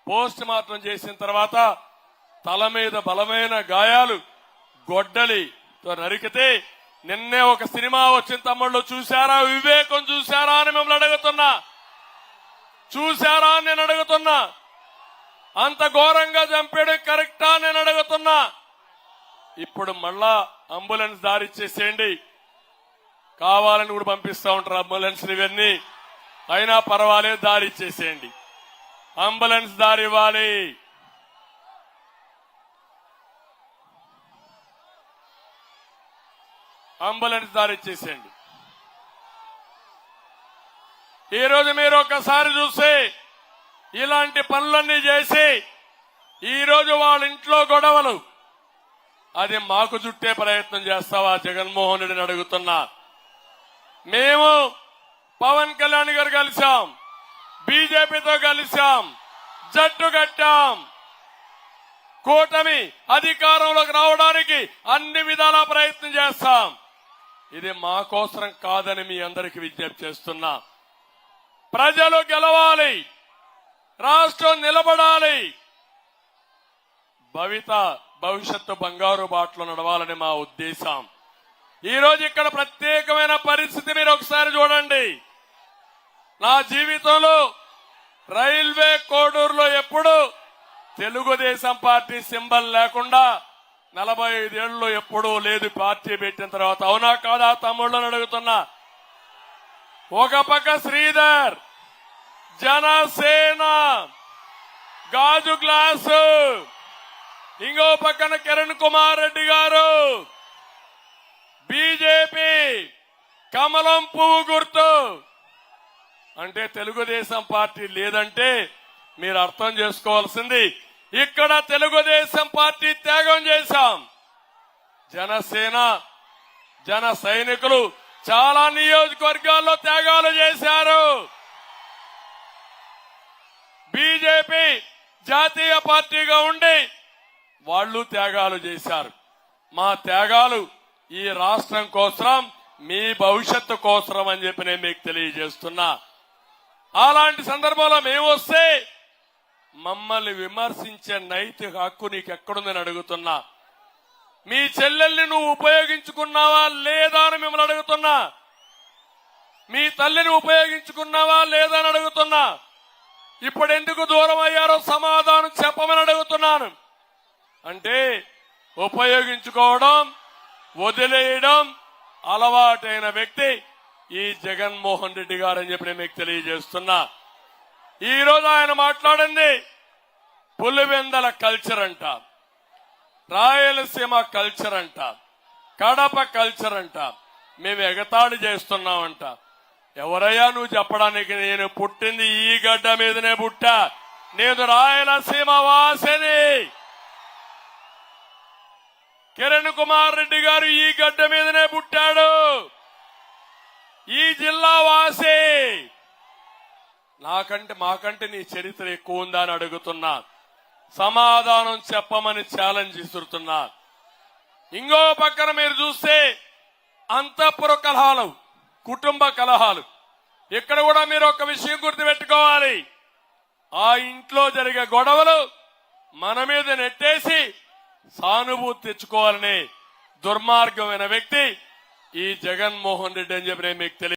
Post mortem చేసిన తర్వాత తల మీద బలమైన గాయాలు గొడ్డలితో నరికితే నిన్నే ఒక సినిమా వచ్చిన తమ్ముళ్ళు చూశారా? వివేకం చూశారా అని మిమ్మల్ని అడుగుతున్నా. చూశారా అని నేను అడుగుతున్నా. అంత ఘోరంగా చంపేయడం కరెక్టా నేను అడుగుతున్నా. ఇప్పుడు మళ్ళా అంబులెన్స్ దారి చేసేయండి. కావాలని కూడా పంపిస్తా ఉంటారు అంబులెన్స్ ఇవన్నీ. అయినా పర్వాలేదు, దారి ఇచ్చేసేయండి. అంబులెన్స్ దారి ఇవ్వాలి. అంబులెన్స్ దారి ఇచ్చేసేయండి. ఈ రోజు మీరు ఒక్కసారి చూస్తే ఇలాంటి పనులన్నీ చేసి ఈ రోజు వాళ్ళ ఇంట్లో గొడవలు, అది మాకు చుట్టే ప్రయత్నం చేస్తావా జగన్మోహన్ రెడ్డిని అడుగుతున్నా. మేము పవన్ కళ్యాణ్ గారు కలిశాం, బీజేపీతో కలిశాం, జట్టు కట్టాం. కూటమి అధికారంలోకి రావడానికి అన్ని విధాలా ప్రయత్నం చేస్తాం. ఇది మా కోసరం కాదని మీ అందరికీ విజ్ఞప్తి చేస్తున్నా. ప్రజలు గెలవాలి, రాష్ట్రం నిలబడాలి, భవిష్యత్తు బంగారు బాటలో నడవాలని మా ఉద్దేశం. ఈ రోజు ఇక్కడ ప్రత్యేకమైన పరిస్థితి మీరు ఒకసారి చూడండి. నా జీవితంలో రైల్వే కోడూరులో ఎప్పుడు తెలుగుదేశం పార్టీ సింబల్ లేకుండా 45 ఏళ్లలో ఎప్పుడూ లేదు. పార్టీ పెట్టిన తర్వాత అవునా కాదా తమ్ముళ్ళని అడుగుతున్నా. ఒక పక్క శ్రీధర్ జనసేన గాజు గ్లాసు, ఇంకో పక్కన కిరణ్ కుమార్ రెడ్డి గారు బీజేపీ కమలం పువ్వు గుర్తు. అంటే తెలుగుదేశం పార్టీ లేదంటే మీరు అర్థం చేసుకోవాల్సింది, ఇక్కడ తెలుగుదేశం పార్టీ త్యాగం చేశాం. జనసేన జన సైనికులు చాలా నియోజకవర్గాల్లో త్యాగాలు చేశారు. బీజేపీ జాతీయ పార్టీగా ఉండి వాళ్ళు త్యాగాలు చేశారు. మా త్యాగాలు ఈ రాష్ట్రం కోసం, మీ భవిష్యత్తు కోసం అని చెప్పి నేను మీకు తెలియజేస్తున్నా. అలాంటి సందర్భంలో మేము వస్తే మమ్మల్ని విమర్శించే నైతిక హక్కు నీకు ఎక్కడుందని అడుగుతున్నా. మీ చెల్లెల్ని నువ్వు ఉపయోగించుకున్నావా లేదా అని మిమ్మల్ని అడుగుతున్నా. మీ తల్లిని ఉపయోగించుకున్నావా లేదా అని అడుగుతున్నా. ఇప్పుడు ఎందుకు దూరం అయ్యారో సమాధానం చెప్పమని అడుగుతున్నాను. అంటే ఉపయోగించుకోవడం, వదిలేయడం అలవాటైన వ్యక్తి ఈ జగన్మోహన్ రెడ్డి గారు అని చెప్పి నేను మీకు తెలియజేస్తున్నా. ఈ రోజు ఆయన మాట్లాడింది పులివెందల కల్చర్ అంట, రాయలసీమ కల్చర్ అంట, కడప కల్చర్ అంట, మేము ఎగతాళి చేస్తున్నామంట. ఎవరయ్యా నువ్వు చెప్పడానికి? నేను పుట్టింది ఈ గడ్డ మీదనే పుట్టా. నేను రాయలసీమ వాసిని. కిరణ్ కుమార్ రెడ్డి గారు ఈ గడ్డ మీదనే పుట్టాడు. ఈ జిల్లా వాసి. మాకంటే నీ చరిత్ర ఎక్కువ ఉందా అని అడుగుతున్నా. సమాధానం చెప్పమని ఛాలెంజ్ ఇస్తున్నా. ఇంకో పక్కన మీరు చూస్తే అంతఃపుర కలహాలు, కుటుంబ కలహాలు. ఇక్కడ కూడా మీరు ఒక విషయం గుర్తుపెట్టుకోవాలి. ఆ ఇంట్లో జరిగే గొడవలు మన మీద నెట్టేసి సానుభూతి తెచ్చుకోవాలనే దుర్మార్గమైన వ్యక్తి ఈ జగన్మోహన్ రెడ్డి అని చెప్పి నేను మీకు